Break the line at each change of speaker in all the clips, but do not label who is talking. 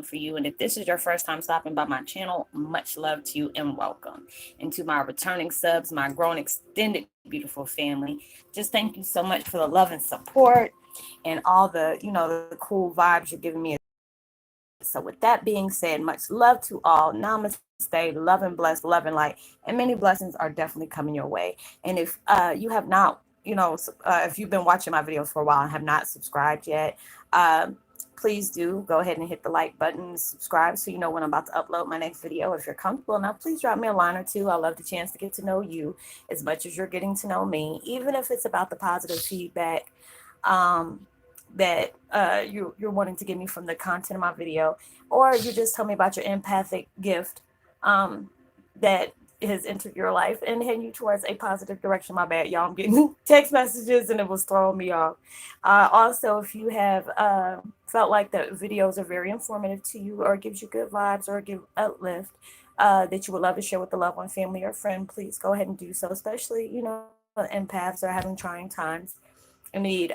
for you. And if this is your first time stopping by my channel, much love to you and welcome. And to my returning subs, my grown extended beautiful family, just thank you so much for the love and support and all the cool vibes you're giving me. So with that being said, much love to all. Namaste, love and bless, love and light, and many blessings are definitely coming your way. And if you have not, if you've been watching my videos for a while and have not subscribed yet, please do go ahead and hit the like button, subscribe, so you know when I'm about to upload my next video. If you're comfortable now, please drop me a line or two. I love the chance to get to know you as much as you're getting to know me, even if it's about the positive feedback that you're wanting to give me from the content of my video, or you just tell me about your empathic gift that has entered your life and heading you towards a positive direction. My bad, y'all. I'm getting text messages and it was throwing me off. Also, if you have felt like the videos are very informative to you, or gives you good vibes, or give uplift, that you would love to share with a loved one, family, or friend, please go ahead and do so. Especially, empaths are having trying times and need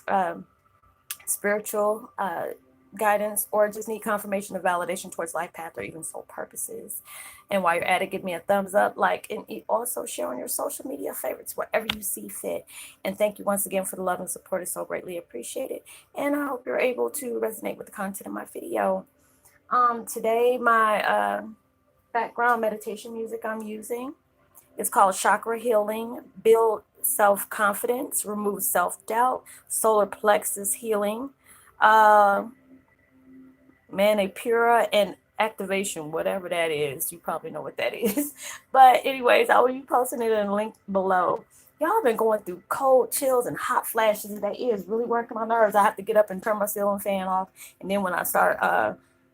um, spiritual guidance, or just need confirmation of validation towards life path or even soul purposes. And while you're at it, give me a thumbs up, like, and also share on your social media favorites wherever you see fit. And thank you once again for the love and support. It's so greatly appreciated. And I hope you're able to resonate with the content of my video. Today, my background meditation music I'm using is called Chakra Healing, Build Self-Confidence, Remove Self-Doubt, Solar Plexus Healing, Manipura, and Activation, whatever that is. You probably know what that is. But anyways, I will be posting it in a link below. Y'all been going through cold chills and hot flashes today. It is really working my nerves. I have to get up and turn my ceiling fan off. And then when I start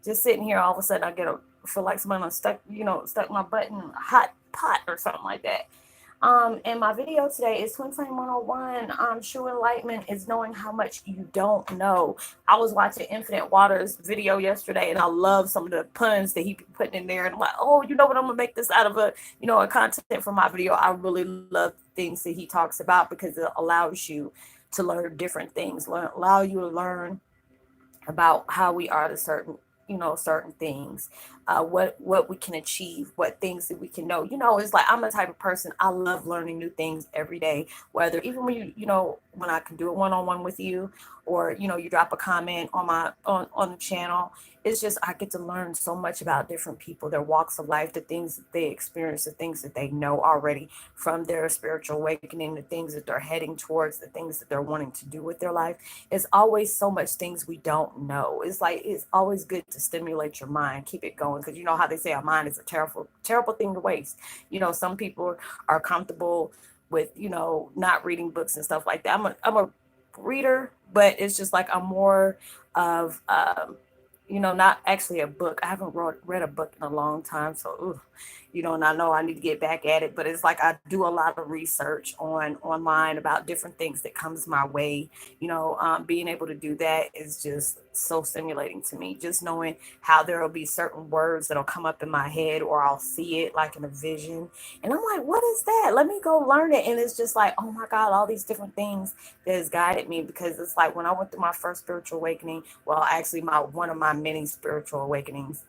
just sitting here, all of a sudden I feel like somebody stuck my butt in a hot pot or something like that. And my video today is Twin Flame 101. True enlightenment is knowing how much you don't know. I was watching Infinite Waters video yesterday, and I love some of the puns that he be putting in there. And I'm like, oh, you know what? I'm gonna make this out of a content for my video. I really love things that he talks about because it allows you to learn different things, allow you to learn about how we are to certain things, what we can achieve, what things that we can know. It's like I'm the type of person, I love learning new things every day, whether even when when I can do a one-on-one with you, or you drop a comment on my on the channel. It's just I get to learn so much about different people, their walks of life, the things that they experience, the things that they know already from their spiritual awakening, the things that they're heading towards, the things that they're wanting to do with their life. It's always so much things we don't know. It's like it's always good to stimulate your mind, keep it going, because you know how they say our mind is a terrible thing to waste. Some people are comfortable with not reading books and stuff like that. I'm a reader, but it's just like I'm more of not actually a book. I haven't read a book in a long time, so and I know I need to get back at it. But it's like I do a lot of research online about different things that comes my way. Being able to do that is just so stimulating to me. Just knowing how there will be certain words that'll come up in my head, or I'll see it like in a vision, and I'm like, what is that? Let me go learn it. And it's just like, oh my God, all these different things that has guided me. Because it's like when I went through my first spiritual awakening, well, actually one of my many spiritual awakenings,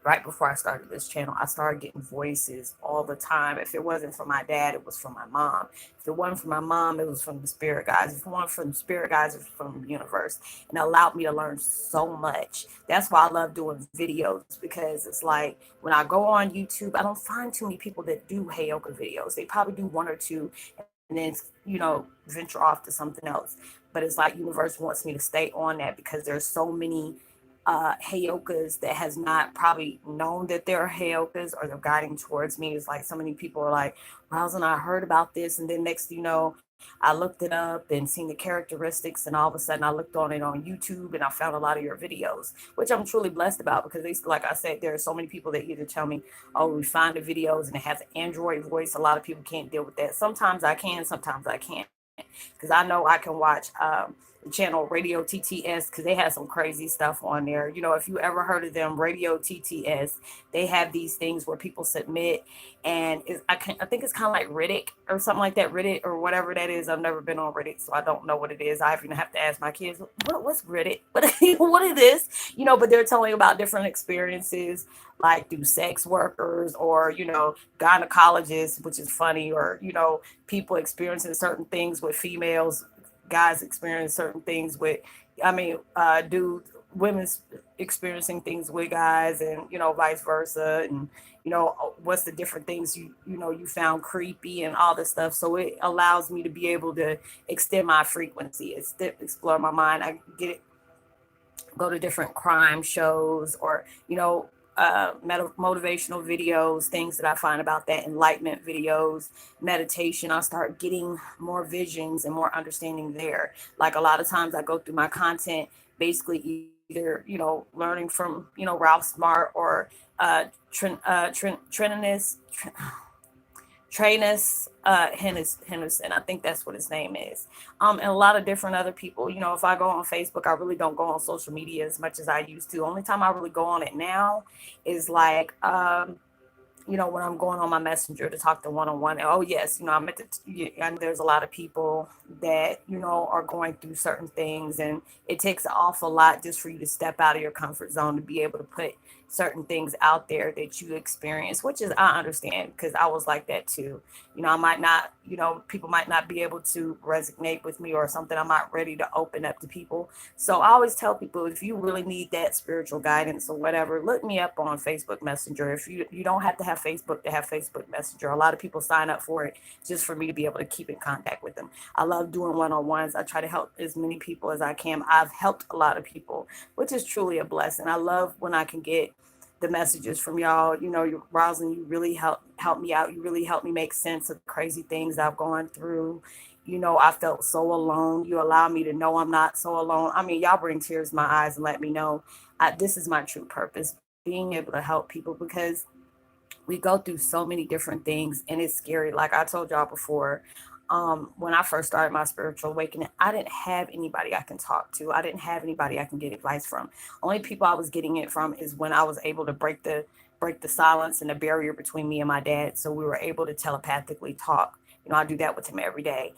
right before I started this channel, I started getting voices all the time. If it wasn't from my dad, it was from my mom. If it wasn't from my mom, it was from the spirit guides. If it wasn't from the spirit guides, it was from the universe. And it allowed me to learn so much. That's why I love doing videos, because it's like when I go on YouTube, I don't find too many people that do Heyoka videos. They probably do one or two and then, venture off to something else. But it's like universe wants me to stay on that, because there's so many Heyokas that has not probably known that they're Heyokas, or they're guiding towards me. It's like so many people are like, Roslynn, I heard about this, and then next I looked it up and seen the characteristics, and all of a sudden I looked on it on YouTube and I found a lot of your videos, which I'm truly blessed about, because like I said, there are so many people that either tell me, oh, we find the videos and it has an Android voice. A lot of people can't deal with that. Sometimes I can, sometimes I can't. because I know I can watch the channel Radio TTS because they have some crazy stuff on there. You know, if you ever heard of them, Radio TTS, they have these things where people submit, and I think it's kind of like Reddit or something like that, Reddit or whatever that is. I've never been on Reddit, so I don't know what it is. I even have to ask my kids, what's Reddit? What is this? You know, but they're telling about different experiences, like through sex workers or, you know, gynecologists, which is funny, or, you know, people experiencing certain things with females, guys experience certain things with, I mean, dudes, women's experiencing things with guys, and, you know, vice versa. And, you know, what's the different things you know, you found creepy and all this stuff. So it allows me to be able to extend my frequency, explore my mind. I get it, go to different crime shows, or, you know, motivational videos, things that I find about that, enlightenment videos, meditation. I'll start getting more visions and more understanding there. Like a lot of times I go through my content basically either, you know, learning from, you know, Ralph Smart, or Trinus, Henderson. I think that's what his name is. And a lot of different other people. You know, if I go on Facebook, I really don't go on social media as much as I used to. Only time I really go on it now is like, you know, when I'm going on my messenger to talk to one-on-one. Oh yes, you know, I meant to, and there's a lot of people that, you know, are going through certain things, and it takes an awful lot just for you to step out of your comfort zone to be able to put certain things out there that you experience, which is, I understand, because I was like that too. You know, I might not, you know, people might not be able to resonate with me or something. I'm not ready to open up to people. So I always tell people, if you really need that spiritual guidance or whatever, look me up on Facebook Messenger. If you don't have to have Facebook to have Facebook Messenger. A lot of people sign up for it just for me to be able to keep in contact with them. I love doing one-on-ones. I try to help as many people as I can. I've helped a lot of people, which is truly a blessing. I love when I can get the messages from y'all. You know, Roslynn, you really help me out. You really help me make sense of the crazy things I've gone through. You know, I felt so alone. You allow me to know I'm not so alone. I mean, y'all bring tears to my eyes and let me know this is my true purpose, being able to help people, because we go through so many different things, and it's scary. Like I told y'all before, when I first started my spiritual awakening, I didn't have anybody I can talk to. I didn't have anybody I can get advice from. Only people I was getting it from is when I was able to break the silence and the barrier between me and my dad, so we were able to telepathically talk. You know, I do that with him every day.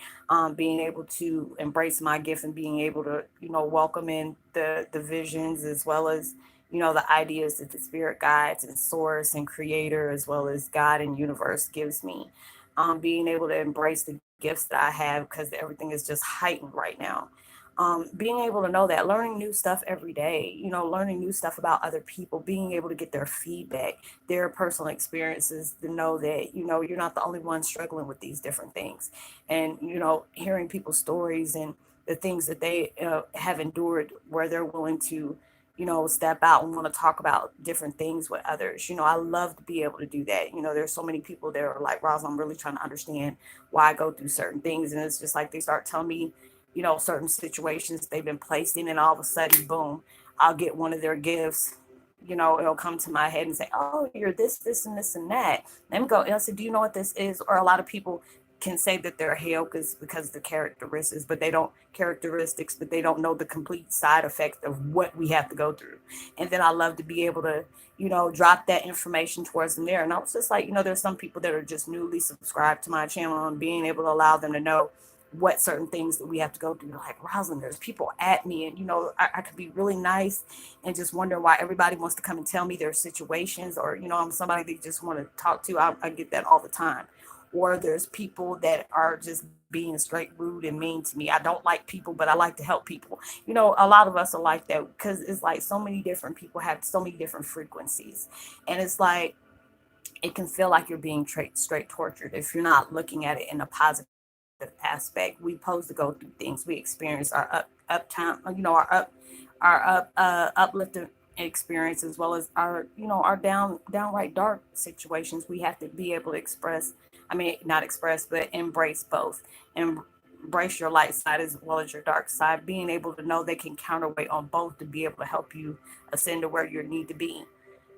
Being able to embrace my gift and being able to, you know, welcome in the visions, as well as, you know, the ideas that the spirit guides and source and creator, as well as God and universe gives me. Being able to embrace the gifts that I have, because everything is just heightened right now. Being able to know that, learning new stuff every day, you know, learning new stuff about other people, being able to get their feedback, their personal experiences, to know that, you know, you're not the only one struggling with these different things. And, you know, hearing people's stories and the things that they have endured, where they're willing to, you know, step out and want to talk about different things with others. You know, I love to be able to do that. You know, there's so many people that are like, Roz, I'm really trying to understand why I go through certain things. And it's just like they start telling me, you know, certain situations they've been placed in, and all of a sudden, boom, I'll get one of their gifts. You know, it'll come to my head and say, oh, you're this, and this, and that. Let me go. And I said, do you know what this is? Or a lot of people can say that they're Heyokas because of the characteristics, but they don't know the complete side effects of what we have to go through. And then I love to be able to, you know, drop that information towards them there. And I was just like, you know, there's some people that are just newly subscribed to my channel, and being able to allow them to know what certain things that we have to go through. Like, Rosalind, there's people at me, and, you know, I could be really nice and just wonder why everybody wants to come and tell me their situations, or, you know, I'm somebody they just want to talk to. I get that all the time. Or there's people that are just being straight rude and mean to me. I don't like people, but I like to help people. You know, a lot of us are like that, because it's like so many different people have so many different frequencies. And it's like, it can feel like you're being straight tortured if you're not looking at it in a positive aspect. We supposed to go through things. We experience our uptime, you know, uplifting experience, as well as our, you know, our downright dark situations. We have to be able to express, I mean, not express, but embrace both. And embrace your light side as well as your dark side, being able to know they can counterweight on both to be able to help you ascend to where you need to be.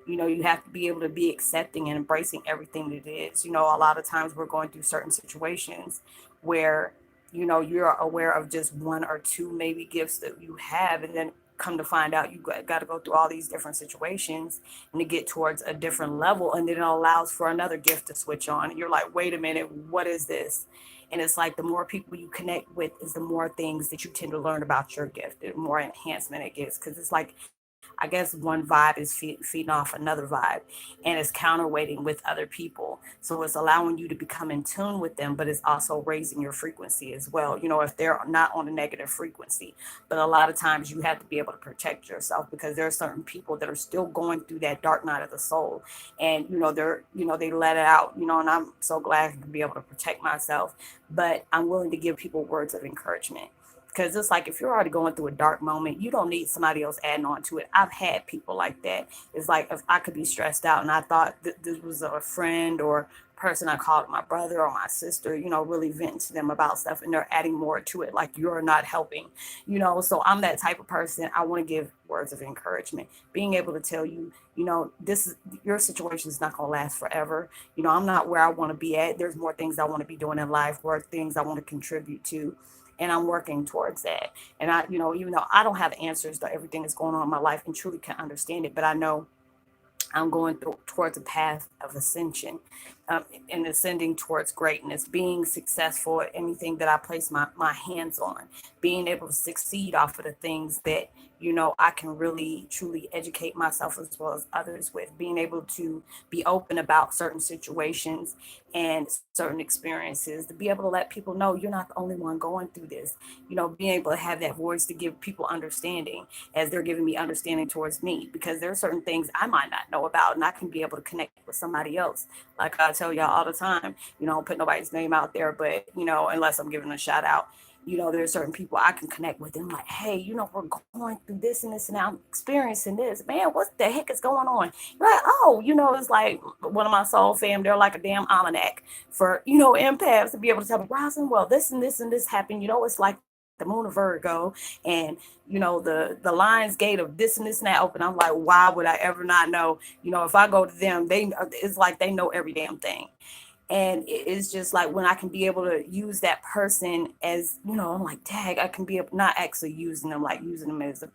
You know, you have to be able to be accepting and embracing everything that it is. You know, a lot of times we're going through certain situations where, you're aware of just one or two maybe gifts that you have, and then come to find out you got to go through all these different situations and to get towards a different level, and then it allows for another gift to switch on, and you're like, wait a minute, what is this? And it's like the more people you connect with is the more things that you tend to learn about your gift, the more enhancement it gets, because it's like, I guess one vibe is feeding off another vibe, and it's counterweighting with other people. So it's allowing you to become in tune with them, but it's also raising your frequency as well. If they're not on a negative frequency, but a lot of times you have to be able to protect yourself, because there are certain people that are still going through that dark night of the soul, and they let it out. And I'm so glad to be able to protect myself, but I'm willing to give people words of encouragement, because it's like if you're already going through a dark moment, you don't need somebody else adding on to it. I've had people like that. It's like if I could be stressed out and I thought this was a friend or person I called my brother or my sister, really venting to them about stuff, and they're adding more to it, like you're not helping. So I'm that type of person. I want to give words of encouragement, being able to tell you, this is your situation is not going to last forever. I'm not where I want to be at. There's more things I want to be doing in life, more things I want to contribute to, and I'm working towards that. And even though I don't have answers to everything that's going on in my life and truly can understand it, but I know I'm going towards a path of ascension, and ascending towards greatness, being successful at anything that I place my hands on, being able to succeed off of the things that, I can really truly educate myself as well as others with, being able to be open about certain situations and certain experiences, to be able to let people know you're not the only one going through this, being able to have that voice to give people understanding as they're giving me understanding towards me, because there are certain things I might not know about, and I can be able to connect with somebody else. Like I tell y'all all the time, don't put nobody's name out there, but unless I'm giving a shout out, there's certain people I can connect with, and I'm like, hey, we're going through this and this, and I'm experiencing this, man, what the heck is going on? You're like, oh, it's like one of my soul fam, they're like a damn almanac for empaths, to be able to tell me, Roslynn, well, this and this and this happened. It's like the moon of Virgo, and the Lion's Gate of this and this and that open. I'm like, why would I ever not know? If I go to them, it's like they know every damn thing. And it's just like when I can be able to use that person as, I'm like, tag, I can be not actually using them, like using them as a,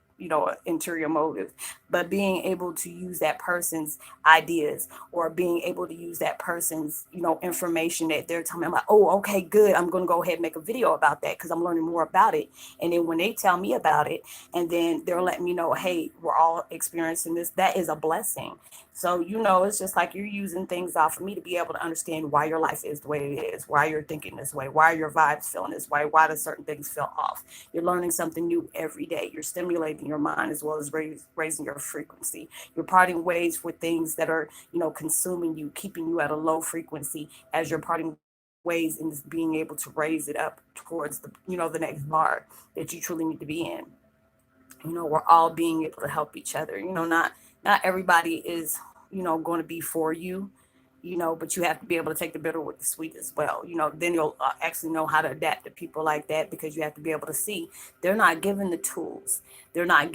interior motive, but being able to use that person's ideas, or being able to use that person's, information that they're telling me. I'm like, oh, okay, good. I'm going to go ahead and make a video about that, because I'm learning more about it. And then when they tell me about it, and then they're letting me know, hey, we're all experiencing this, that is a blessing. So, it's just like you're using things off of me to be able to understand why your life is the way it is, why you're thinking this way, why your vibes feeling this way, why do certain things feel off. You're learning something new every day. You're stimulating your mind as well as raising your frequency. You're parting ways with things that are, consuming you, keeping you at a low frequency, as you're parting ways and being able to raise it up towards the next bar that you truly need to be in. We're all being able to help each other. Not everybody is, going to be for you, but you have to be able to take the bitter with the sweet as well. Then you'll actually know how to adapt to people like that, because you have to be able to see they're not given the tools. They're not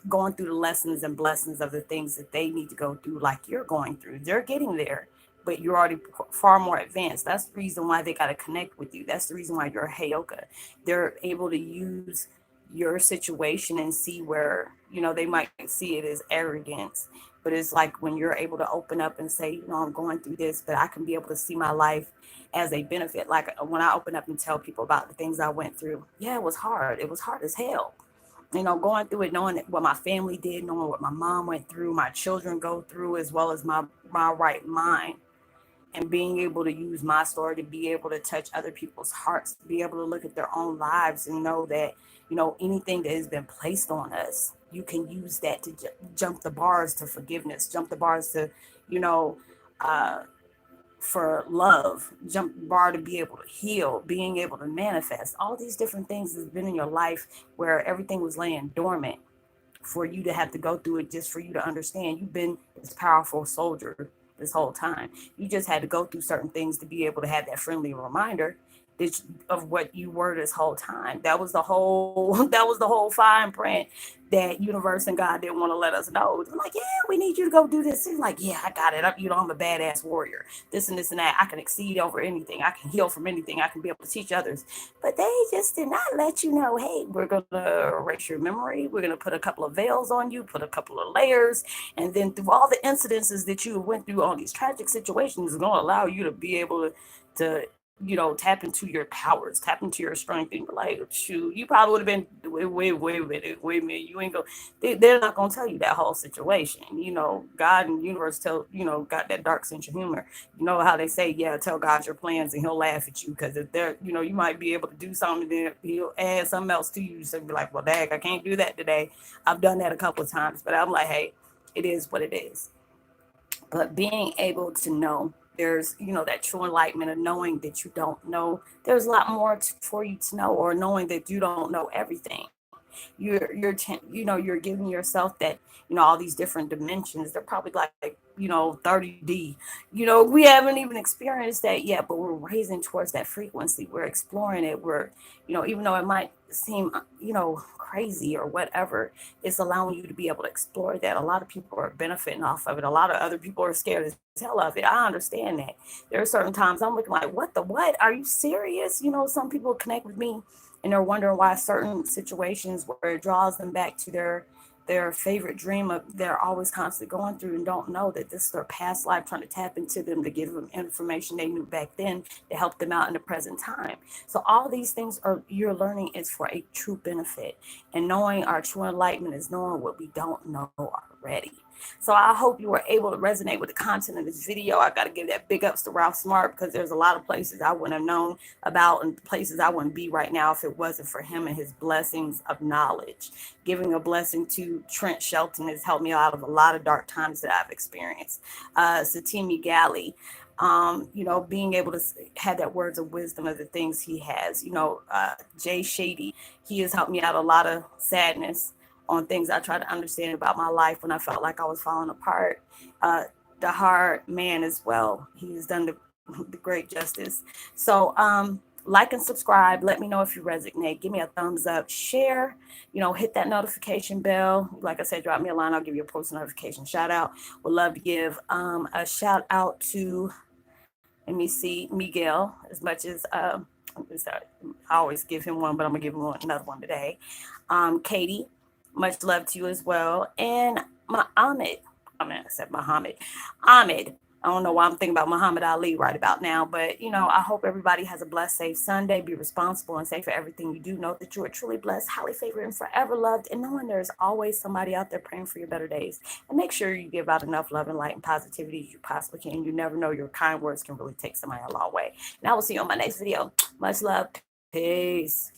going through the lessons and blessings of the things that they need to go through, like you're going through. They're getting there, but you're already far more advanced. That's the reason why they got to connect with you. That's the reason why you're a Heyoka. They're able to use your situation and see where, they might see it as arrogance, but it's like when you're able to open up and say, I'm going through this, but I can be able to see my life as a benefit. Like when I open up and tell people about the things I went through, yeah, it was hard. It was hard as hell. Going through it, knowing what my family did, knowing what my mom went through, my children go through, as well as my right mind, and being able to use my story to be able to touch other people's hearts, to be able to look at their own lives and know that, anything that has been placed on us, you can use that to jump the bars to forgiveness, jump the bars to, you know, uh, for love, jump the bar to be able to heal, being able to manifest. All these different things has been in your life where everything was laying dormant for you to have to go through it, just for you to understand you've been this powerful soldier this whole time. You just had to go through certain things to be able to have that friendly reminder. of what you were this whole time. That was the whole that was the whole fine print that universe and God didn't want to let us know. They're like, yeah, we need you to go do this. He's like, yeah, I got it. I'm a badass warrior. This and that. I can exceed over anything. I can heal from anything. I can be able to teach others. But they just did not let you know, hey, we're gonna erase your memory. We're gonna put a couple of veils on you, put a couple of layers, and then through all the incidences that you went through, all these tragic situations, is gonna allow you to be able to tap into your powers, tap into your strength, and be like, shoot, you probably would have been, wait a minute, you ain't go. They're not gonna tell you that whole situation. God and universe got that dark sense of humor. You know how they say, yeah, tell God your plans and he'll laugh at you because if they're, you might be able to do something, then he'll add something else to you. So be like, well, dang, I can't do that today. I've done that a couple of times, but I'm like, hey, it is what it is. But being able to know there's that true enlightenment of knowing that you don't know, there's a lot more for you to know, or knowing that you don't know everything. You're giving yourself that, all these different dimensions. They're probably like 30D. We haven't even experienced that yet, but we're raising towards that frequency. We're exploring it. We're even though it might seem crazy or whatever, it's allowing you to be able to explore that. A lot of people are benefiting off of it. A lot of other people are scared as hell of it. I understand that. There are certain times I'm looking like, what, are you serious? Some people connect with me and they're wondering why certain situations where it draws them back to their favorite dream of they're always constantly going through, and don't know that this is their past life trying to tap into them to give them information they knew back then to help them out in the present time. So all these things are you're learning is for a true benefit, and knowing our true enlightenment is knowing what we don't know already. So I hope you were able to resonate with the content of this video. I got to give that big ups to Ralph Smart, because there's a lot of places I wouldn't have known about and places I wouldn't be right now if it wasn't for him and his blessings of knowledge. Giving a blessing to Trent Shelton has helped me out of a lot of dark times that I've experienced. Satimi Galley, being able to have that words of wisdom of the things he has. Jay Shady, he has helped me out a lot of sadness on things I try to understand about my life when I felt like I was falling apart. The hard man as well. He's done the great justice. So like and subscribe. Let me know if you resonate. Give me a thumbs up. Share. Hit that notification bell. Like I said, drop me a line. I'll give you a post notification shout out. Would love to give a shout out to, let me see, Miguel, as much as I always give him one, but I'm gonna give him another one today. Katie, much love to you as well. And Ahmed, I said Muhammad. Ahmed. I don't know why I'm thinking about Muhammad Ali right about now, but I hope everybody has a blessed, safe Sunday. Be responsible and safe for everything you do. Know that you are truly blessed, highly favored, and forever loved. And knowing there's always somebody out there praying for your better days. And make sure you give out enough love and light and positivity as you possibly can. You never know, your kind words can really take somebody a long way. And I will see you on my next video. Much love. Peace.